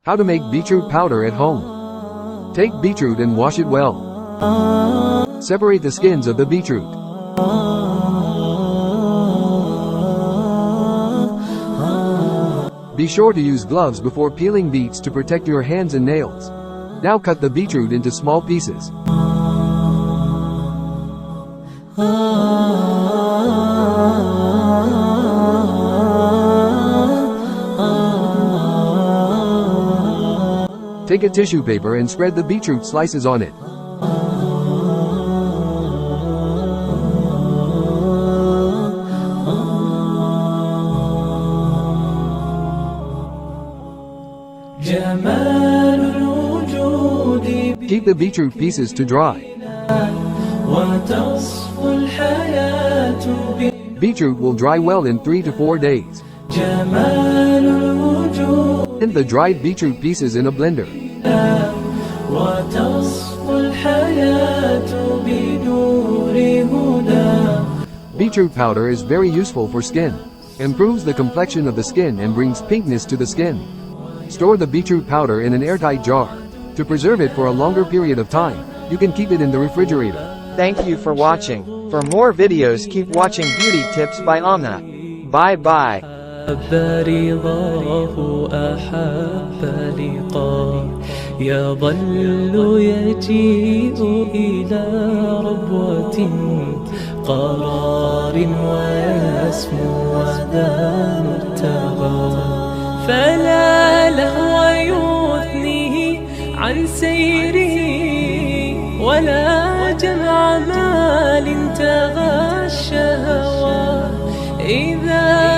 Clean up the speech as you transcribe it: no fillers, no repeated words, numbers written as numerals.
How to make beetroot powder at home. Take beetroot and wash it well. Separate the skins of the beetroot. Be sure to use gloves before peeling beets to protect your hands and nails. Now cut the beetroot into small pieces. Take a tissue paper and spread the beetroot slices on it. Keep the beetroot pieces to dry. Beetroot will dry well in 3 to 4 days. Blend the dried beetroot pieces in a blender. Beetroot powder is very useful for skin. Improves the complexion of the skin and brings pinkness to the skin. Store the beetroot powder in an airtight jar. To preserve it for a longer period of time, you can keep it in the refrigerator. Thank you for watching. For more videos, keep watching Beauty Tips by Amna. Bye bye. رضاه أحب لقاء يظل يجيء إلى ربوة قرار ويسمو وذا مرتغى فلا لهو يثنيه عن سيره ولا جمع مال تغى الشهوى إذا